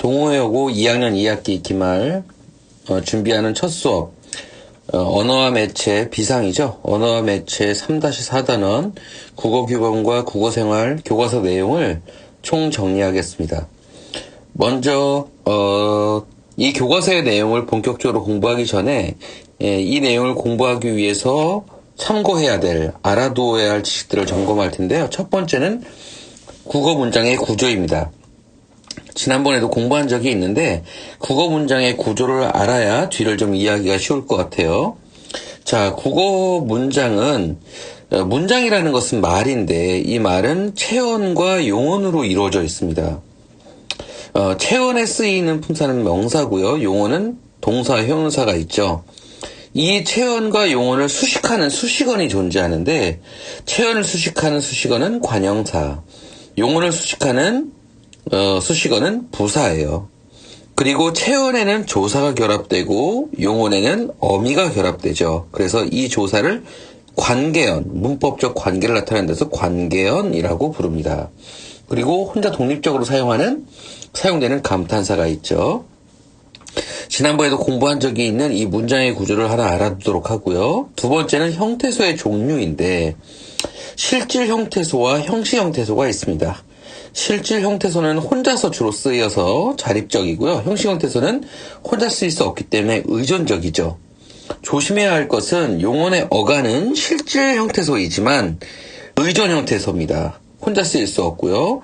동호여고 2학년 2학기 기말 준비하는 첫 수업 언어와 매체 비상이죠. 언어와 매체 3-4단원 국어규범과 국어생활 교과서 내용을 총정리하겠습니다. 먼저 이 교과서의 내용을 본격적으로 공부하기 전에 이 내용을 공부하기 위해서 참고해야 될, 알아두어야 할 지식들을 점검할 텐데요. 첫 번째는 국어 문장의 구조입니다. 지난번에도 공부한 적이 있는데 국어 문장의 구조를 알아야 뒤를 좀 이해하기가 쉬울 것 같아요. 자, 국어 문장은 문장이라는 것은 말인데 이 말은 체언과 용언으로 이루어져 있습니다. 체언에 쓰이는 품사는 명사고요. 용언은 동사, 형용사가 있죠. 이 체언과 용언을 수식하는 수식어이 존재하는데 체언을 수식하는 수식어는 관형사, 용언을 수식하는 수식어는 부사예요. 그리고 체언에는 조사가 결합되고 용언에는 어미가 결합되죠. 그래서 이 조사를 관계연, 문법적 관계를 나타내는 데서 관계연이라고 부릅니다. 그리고 혼자 독립적으로 사용되는 감탄사가 있죠. 지난번에도 공부한 적이 있는 이 문장의 구조를 하나 알아두도록 하고요. 두 번째는 형태소의 종류인데 실질 형태소와 형식 형태소가 있습니다. 실질 형태소는 혼자서 주로 쓰여서 자립적이고요. 형식 형태소는 혼자 쓰일 수 없기 때문에 의존적이죠. 조심해야 할 것은 용언의 어간은 실질 형태소이지만 의존 형태소입니다. 혼자 쓰일 수 없고요.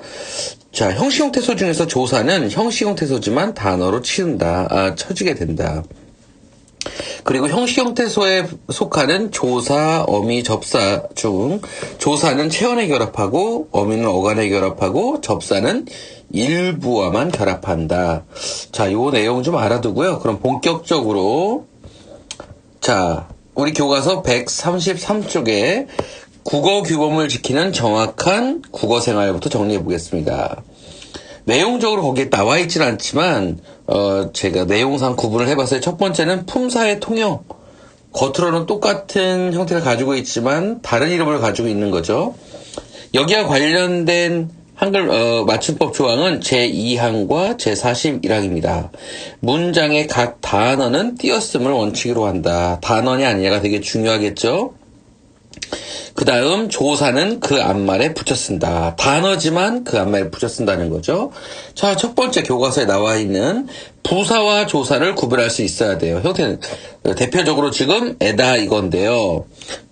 자, 형식 형태소 중에서 조사는 형식 형태소지만 단어로 쳐지게 된다. 그리고 형식 형태소에 속하는 조사, 어미, 접사 중 조사는 체언에 결합하고 어미는 어간에 결합하고 접사는 일부와만 결합한다. 자, 요 내용 좀 알아두고요. 그럼 본격적으로 자, 우리 교과서 133쪽에 국어 규범을 지키는 정확한 국어 생활부터 정리해 보겠습니다. 내용적으로 거기에 나와 있지는 않지만 제가 내용상 구분을 해봤어요. 첫 번째는 품사의 통용. 겉으로는 똑같은 형태를 가지고 있지만 다른 이름을 가지고 있는 거죠. 여기와 관련된 한글 맞춤법 조항은 제2항과 제41항입니다. 문장의 각 단어는 띄었음을 원칙으로 한다. 단어냐 아니냐가 되게 중요하겠죠. 그 다음 조사는 그 앞말에 붙여 쓴다. 단어지만 그 앞말에 붙여 쓴다는 거죠. 자, 첫 번째 교과서에 나와 있는 부사와 조사를 구별할 수 있어야 돼요. 형태는 대표적으로 지금 에다 이건데요.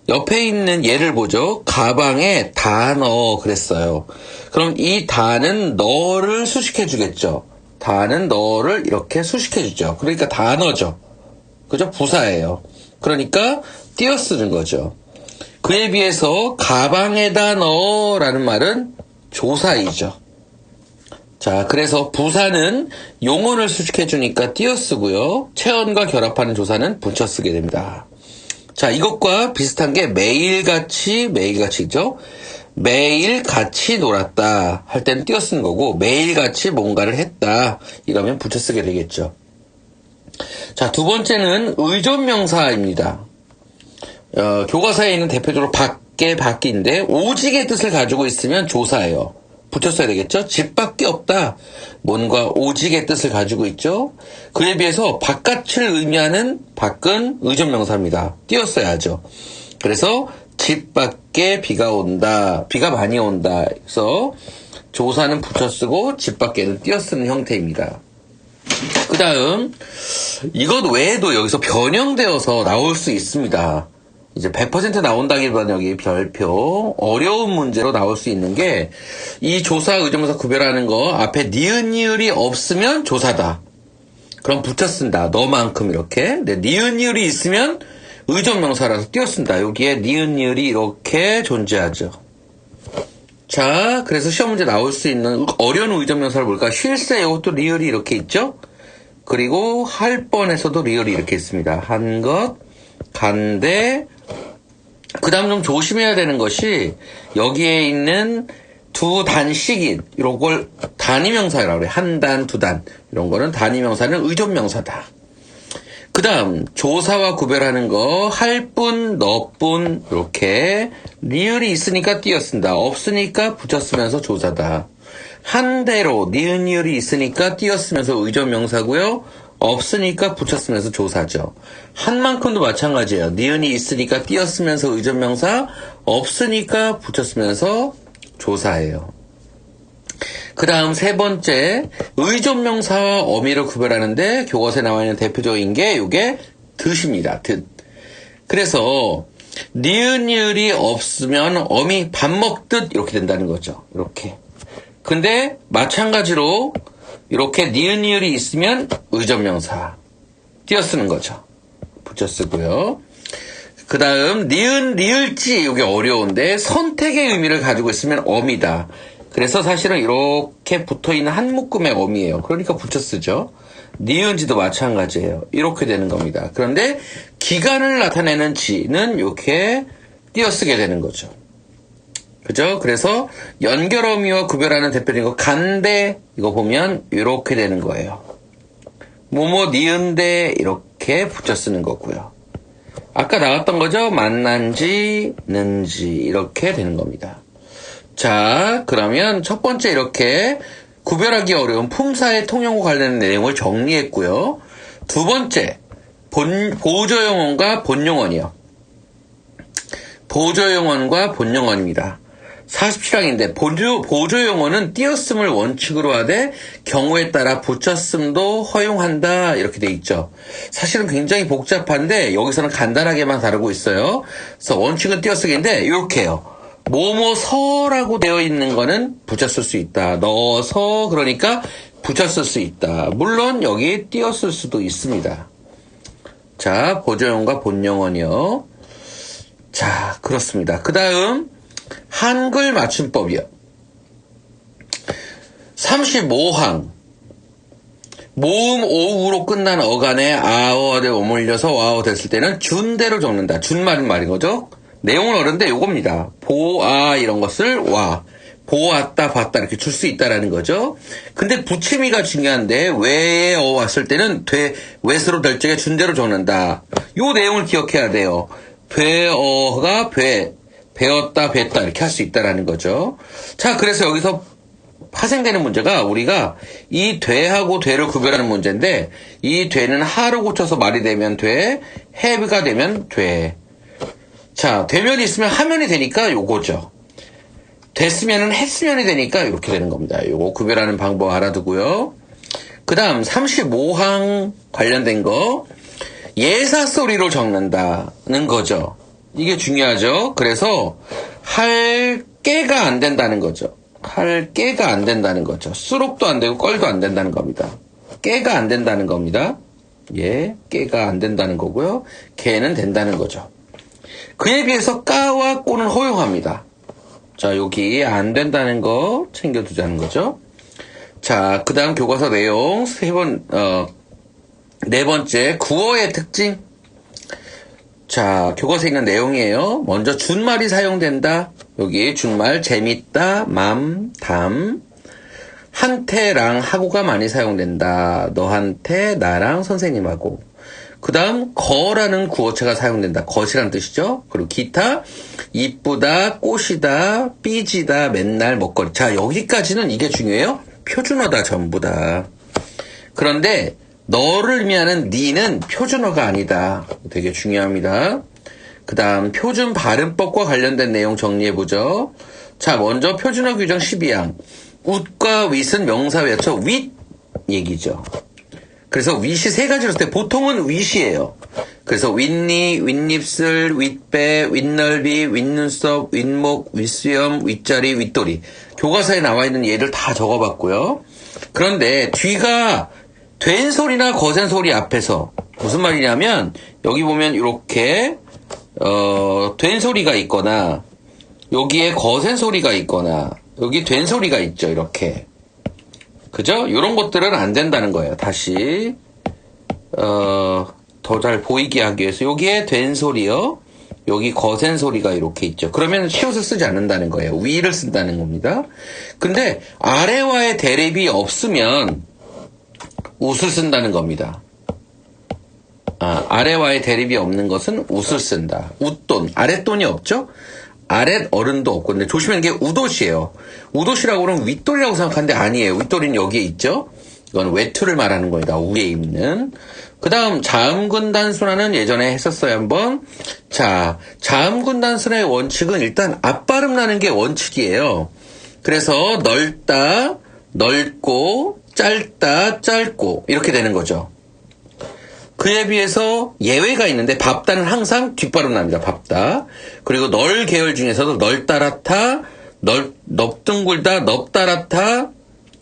옆에 있는 예를 보죠. 가방에 다 넣어 그랬어요. 그럼 이 다는 너를 수식해 주겠죠. 다는 너를 이렇게 수식해 주죠. 그러니까 단어죠. 그죠? 부사예요. 그러니까 띄어 쓰는 거죠. 그에 비해서 가방에다 넣어라는 말은 조사이죠. 자, 그래서 부사는 용언을 수식해 주니까 띄어 쓰고요. 체언과 결합하는 조사는 붙여 쓰게 됩니다. 자, 이것과 비슷한 게 매일같이죠. 매일 같이 놀았다 할 때는 띄어 쓰는 거고 매일같이 뭔가를 했다 이러면 붙여 쓰게 되겠죠. 자, 두 번째는 의존명사입니다. 교과서에 있는 대표적으로 밖인데 오직의 뜻을 가지고 있으면 조사예요. 붙였어야 되겠죠? 집밖에 없다. 뭔가 오직의 뜻을 가지고 있죠? 그에 비해서 바깥을 의미하는 밖은 의존명사입니다. 띄었어야죠. 그래서 집 밖에 비가 온다. 비가 많이 온다. 그래서 조사는 붙여 쓰고 집 밖에는 띄어 쓰는 형태입니다. 그 다음 이것 외에도 여기서 변형되어서 나올 수 있습니다. 이제 100% 나온다기보다는 여기 별표 어려운 문제로 나올 수 있는 게 이 조사 의존명사 구별하는 거 앞에 니은 니을이 없으면 조사다. 그럼 붙여 쓴다. 너만큼 이렇게. 근데 니은 니을이 있으면 의존명사라서 띄어 쓴다. 여기에 니은 니을이 이렇게 존재하죠. 자, 그래서 시험 문제 나올 수 있는 어려운 의존명사를 볼까? 쉴새 이것도 리을이 이렇게 있죠. 그리고 할 뻔에서도 리을이 이렇게 있습니다. 한 것, 간데. 그 다음 좀 조심해야 되는 것이 여기에 있는 두 단식인 이런 걸 단위명사라고 그래. 한 단, 두 단 이런 거는 단위명사는 의존명사다. 그 다음 조사와 구별하는 거 할 뿐, 너뿐 이렇게 리을이 있으니까 띄어 쓴다. 없으니까 붙여 쓰면서 조사다. 한 대로 니은이을이 있으니까 띄었으면서 의존명사고요. 없으니까 붙였으면서 조사죠. 한만큼도 마찬가지예요. 니은이 있으니까 띄었으면서 의존명사, 없으니까 붙였으면서 조사예요. 그 다음 세 번째, 의존명사와 어미를 구별하는데 교과서에 나와 있는 대표적인 게 이게 듯입니다. 듯. 그래서 니은이을이 없으면 어미 밥 먹듯 이렇게 된다는 거죠. 이렇게. 근데 마찬가지로 이렇게 니은이을이 있으면 의존명사 띄어쓰는 거죠. 붙여 쓰고요. 그 다음 니은, 리을지 이게 어려운데 선택의 의미를 가지고 있으면 어미다. 그래서 사실은 이렇게 붙어있는 한 묶음의 어미예요. 그러니까 붙여 쓰죠. 니은지도 마찬가지예요. 이렇게 되는 겁니다. 그런데 기간을 나타내는 지는 이렇게 띄어쓰게 되는 거죠. 그죠? 그래서 연결어미와 구별하는 대표적인 거 간대 이거 보면 이렇게 되는 거예요. 뭐뭐 니은대 이렇게 붙여 쓰는 거고요. 아까 나왔던 거죠? 만난지, 는지 이렇게 되는 겁니다. 자, 그러면 첫 번째 이렇게 구별하기 어려운 품사의 통용어 관련된 내용을 정리했고요. 두 번째, 보조용언과 본용언이요. 보조용언과 본용언입니다. 47항인데 보조용어는 띄었음을 원칙으로 하되 경우에 따라 붙였음도 허용한다 이렇게 돼 있죠. 사실은 굉장히 복잡한데 여기서는 간단하게만 다루고 있어요. 그래서 원칙은 띄어쓰기인데 이렇게요. 뭐뭐서라고 되어 있는 거는 붙였을 수 있다. 넣어서 그러니까 붙였을 수 있다. 물론 여기 띄었을 수도 있습니다. 자, 보조용어과 본용어요. 자, 그렇습니다. 그 다음 한글 맞춤법이요. 35항 모음 오우로 끝난 어간에 아어에 오물려서 와어 됐을 때는 준대로 적는다. 준말은 말인 거죠. 내용은 어른데 요겁니다. 보아 이런 것을 와 보았다 봤다 이렇게 줄 수 있다라는 거죠. 근데 붙임이가 중요한데 외에 어 왔을 때는 외스로 될 적에 준대로 적는다. 요 내용을 기억해야 돼요. 되어가 배웠다 뵀다 이렇게 할 수 있다라는 거죠. 자, 그래서 여기서 파생되는 문제가 우리가 이 되하고 되를 구별하는 문제인데 이 되는 하로 고쳐서 말이 되면 돼, have가 되면 돼. 자, 되면이 있으면 하면이 되니까 요거죠. 됐으면은 했으면이 되니까 이렇게 되는 겁니다. 요거 구별하는 방법 알아두고요. 그 다음 35항 관련된 거 예사소리로 적는다는 거죠. 이게 중요하죠. 그래서 할 깨가 안 된다는 거죠. 할 깨가 안 된다는 거죠. 수록도 안 되고 껄도 안 된다는 겁니다. 깨가 안 된다는 겁니다. 예, 깨가 안 된다는 거고요. 개는 된다는 거죠. 그에 비해서 까와 꼬는 허용합니다. 자, 여기 안 된다는 거 챙겨두자는 거죠. 자, 그 다음 교과서 내용 네 번째 구어의 특징. 자, 교과서에 있는 내용이에요. 먼저 준말이 사용된다. 여기 준말 재밌다, 담. 한테랑 하고가 많이 사용된다. 너한테, 나랑, 선생님하고. 그 다음 거라는 구어체가 사용된다. 것이란 뜻이죠. 그리고 기타, 이쁘다, 꽃이다, 삐지다, 맨날, 먹거리. 자, 여기까지는 이게 중요해요. 표준어다, 전부 다. 그런데 너를 의미하는 니는 표준어가 아니다. 되게 중요합니다. 그 다음 표준 발음법과 관련된 내용 정리해보죠. 자, 먼저 표준어 규정 12항. 웃과 윗은 명사 외쳐 윗 얘기죠. 그래서 윗이 세 가지로 쓸 때 보통은 윗이에요. 그래서 윗니, 윗입술, 윗배, 윗넓이, 윗눈썹, 윗목, 윗수염, 윗자리, 윗도리. 교과서에 나와 있는 예를 다 적어봤고요. 그런데 뒤가 된 소리나 거센 소리 앞에서 무슨 말이냐면 여기 보면 이렇게 된 소리가 있거나 여기에 거센 소리가 있거나 여기 된 소리가 있죠. 이렇게. 그죠? 이런 것들은 안 된다는 거예요. 다시 더 잘 보이게 하기 위해서 여기에 된 소리요. 여기 거센 소리가 이렇게 있죠. 그러면 시옷을 쓰지 않는다는 거예요. 위를 쓴다는 겁니다. 근데 아래와의 대립이 없으면 웃을 쓴다는 겁니다. 아래와의 대립이 없는 것은 웃을 쓴다. 웃돈, 아랫돈이 없죠? 아랫 어른도 없고. 근데 조심하는 게 우도시예요. 우도시라고 그러면 윗돌이라고 생각하는데 아니에요. 윗돌이는 여기에 있죠. 이건 외투를 말하는 겁니다. 위에 있는. 그 다음 자음군 단순화는 예전에 했었어요 한번. 자, 자음군 단순화의 원칙은 일단 앞발음 나는 게 원칙이에요. 그래서 넓다, 넓고, 짧다, 짧고 이렇게 되는 거죠. 그에 비해서 예외가 있는데 밥다는 항상 뒷발음 납니다. 밥다. 그리고 널 계열 중에서도 널따라타, 넙둥굴다, 넙따라타.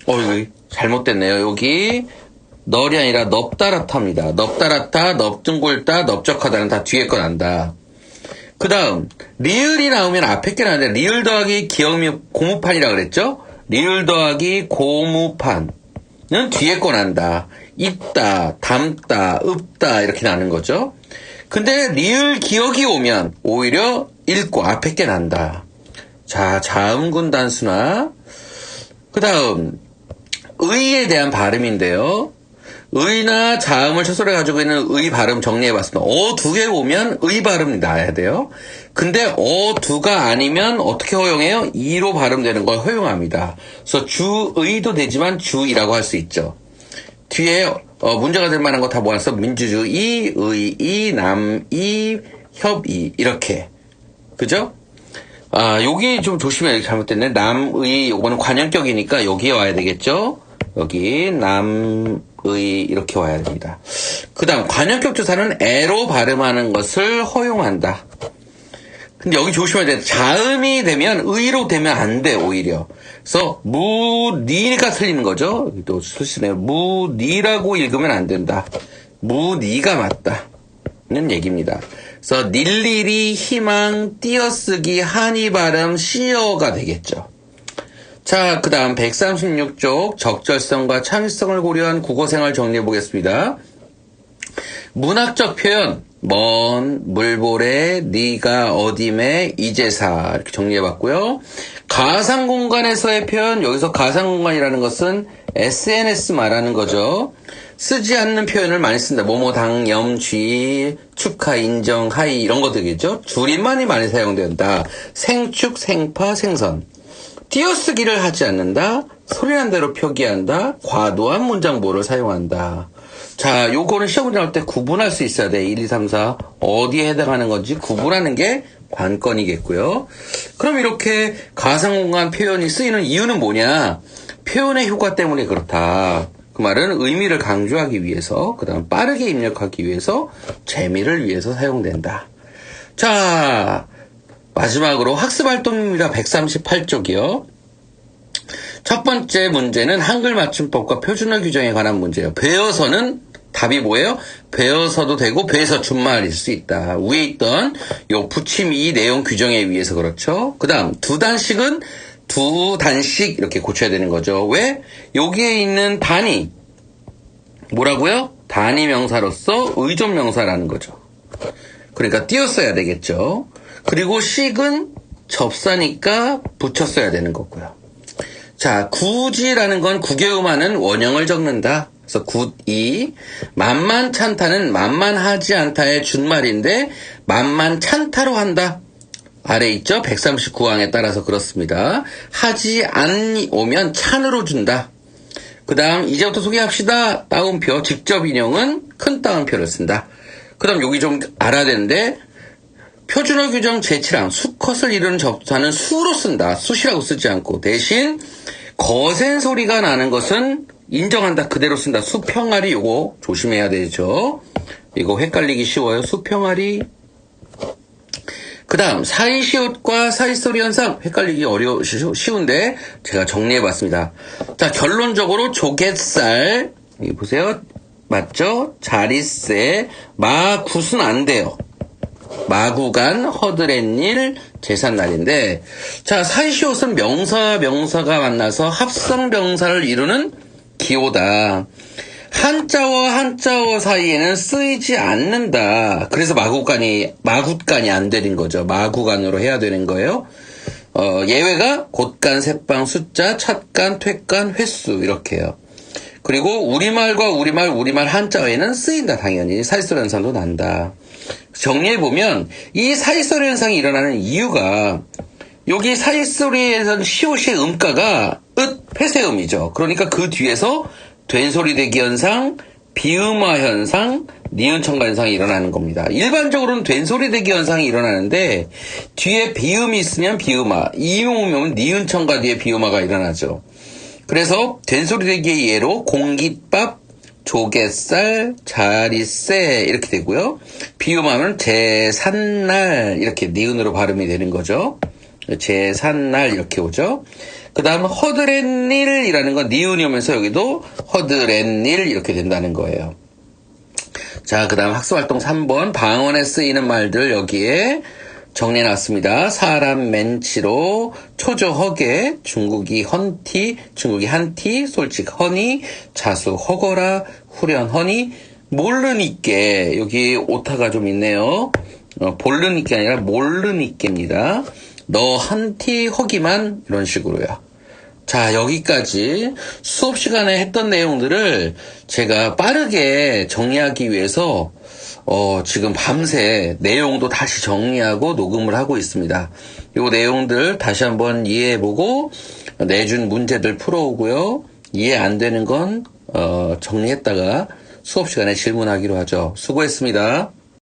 이거 잘못됐네요. 여기 널이 아니라 넙따라타입니다. 넙따라타, 넙둥굴다, 넓적하다는 다 뒤에 거 난다. 그 다음 리을이 나오면 앞에 게 나오는데 리을 더하기 기역미음 고무판이라고 그랬죠? 리을 더하기 고무판은 뒤에 거 난다. 입다, 담다, 읍다 이렇게 나는 거죠. 근데 리을 기역이 오면 오히려 읽고 앞에 게 난다. 자, 자음군 단순화. 그 다음 의에 대한 발음인데요. 의나 자음을 첫소리에 가지고 있는 의 발음 정리해봤습니다. 두 개 오면 의 발음이 나야 돼요. 근데 두가 아니면 어떻게 허용해요? 이로 발음되는 걸 허용합니다. 그래서 주의도 되지만 주이라고 할 수 있죠. 뒤에 문제가 될 만한 거 다 모아서 민주주의, 의의, 남의, 협의 이렇게. 그죠? 여기 좀 조심해야 잘못됐네. 남의, 요거는 관형격이니까 여기에 와야 되겠죠? 여기 남의 이렇게 와야 됩니다. 그 다음 관형격 조사는 애로 발음하는 것을 허용한다. 근데 여기 조심해야 돼. 자음이 되면 의로 되면 안 돼 오히려. 그래서 무니가 틀리는 거죠. 여기도 쓰시네요. 무니라고 읽으면 안 된다. 무니가 맞다는 얘기입니다. 그래서 닐리리 희망 띄어쓰기 한이 발음 시어가 되겠죠. 자, 그 다음 136쪽 적절성과 창의성을 고려한 국어생활 정리해 보겠습니다. 문학적 표현 먼, 물보래, 네가 어디매, 이제사 이렇게 정리해봤고요. 가상공간에서의 표현, 여기서 가상공간이라는 것은 SNS 말하는 거죠. 쓰지 않는 표현을 많이 쓴다. 뭐뭐 당염, 쥐, 축하, 인정, 하이 이런 거 되겠죠. 줄임말이 많이 사용된다. 생축, 생파, 생선. 띄어쓰기를 하지 않는다. 소리난 대로 표기한다. 과도한 문장보를 사용한다. 자, 요거는 시험 문제 나올 때 구분할 수 있어야 돼. 1, 2, 3, 4 어디에 해당하는 건지 구분하는 게 관건이겠고요. 그럼 이렇게 가상공간 표현이 쓰이는 이유는 뭐냐? 표현의 효과 때문에 그렇다. 그 말은 의미를 강조하기 위해서, 그 다음 빠르게 입력하기 위해서, 재미를 위해서 사용된다. 자, 마지막으로 학습활동입니다. 138쪽이요. 첫 번째 문제는 한글 맞춤법과 표준어 규정에 관한 문제예요. 배어서는 답이 뭐예요? 배어서도 되고 배에서 준말일 수 있다. 위에 있던 요 붙임이 내용 규정에 의해서 그렇죠. 그 다음 두 단식은 두 단식 이렇게 고쳐야 되는 거죠. 왜? 여기에 있는 단이 뭐라고요? 단위 명사로서 의존 명사라는 거죠. 그러니까 띄었어야 되겠죠. 그리고 식은 접사니까 붙였어야 되는 거고요. 자, 굳이라는 건 구개음하는 원형을 적는다. 그래서 굿이 만만찮다는 만만하지 않다의 준말인데 만만찮다로 한다. 아래 있죠? 139항에 따라서 그렇습니다. 하지 않니 오면 찬으로 준다. 그 다음 이제부터 소개합시다. 따옴표 직접 인용은 큰 따옴표를 쓴다. 그 다음 여기 좀 알아야 되는데 표준어 규정 제7항 수컷을 이루는 접사는 수로 쓴다. 수시라고 쓰지 않고 대신 거센 소리가 나는 것은 인정한다. 그대로 쓴다. 수평아리 요거 조심해야 되죠. 이거 헷갈리기 쉬워요. 수평아리. 그 다음 사이시옷과 사이소리 현상 헷갈리기 쉬운데 제가 정리해봤습니다. 자, 결론적으로 조갯살 여기 보세요. 맞죠? 자릿세 마굿은 안 돼요. 마구간, 허드렛일, 제삿날인데 자, 사이시옷은 명사가 만나서 합성명사를 이루는 기호다. 한자와 한자어 사이에는 쓰이지 않는다. 그래서 마굿간이 안 되는 거죠. 마구간으로 해야 되는 거예요. 예외가 곧간, 새빵, 숫자, 찻간, 퇴간, 횟수 이렇게요. 그리고 우리말과 우리말 한자어에는 쓰인다. 당연히 사이소리 현상도 난다. 정리해보면 이 사이소리 현상이 일어나는 이유가 여기 사이소리에서는 시옷의 음가가 폐쇄음이죠. 그러니까 그 뒤에서 된소리 대기 현상, 비음화 현상, 니은청가 현상이 일어나는 겁니다. 일반적으로는 된소리 대기 현상이 일어나는데 뒤에 비음이 있으면 비음화, 이음이 오면 니은청가 뒤에 비음화가 일어나죠. 그래서 된소리 대기의 예로 공깃밥, 조갯살, 자리세 이렇게 되고요. 비음하면 제삿날 이렇게 니은으로 발음이 되는 거죠. 제삿날 이렇게 오죠. 그 다음 허드렛일이라는 건 니은이 오면서 여기도 허드렛일 이렇게 된다는 거예요. 자, 그 다음 학습활동 3번 방언에 쓰이는 말들 여기에 정리해놨습니다. 사람 맨치로, 초조 허게, 중국이 헌티, 중국이 한티, 솔직 허니, 자수 허거라, 후련 허니, 모르니께 여기 오타가 좀 있네요. 볼르니께 아니라 모르니께입니다. 너 한티 허기만 이런 식으로요. 자, 여기까지 수업 시간에 했던 내용들을 제가 빠르게 정리하기 위해서 지금 밤새 내용도 다시 정리하고 녹음을 하고 있습니다. 이 내용들 다시 한번 이해해보고 내준 문제들 풀어오고요. 이해 안 되는 건 정리했다가 수업 시간에 질문하기로 하죠. 수고했습니다.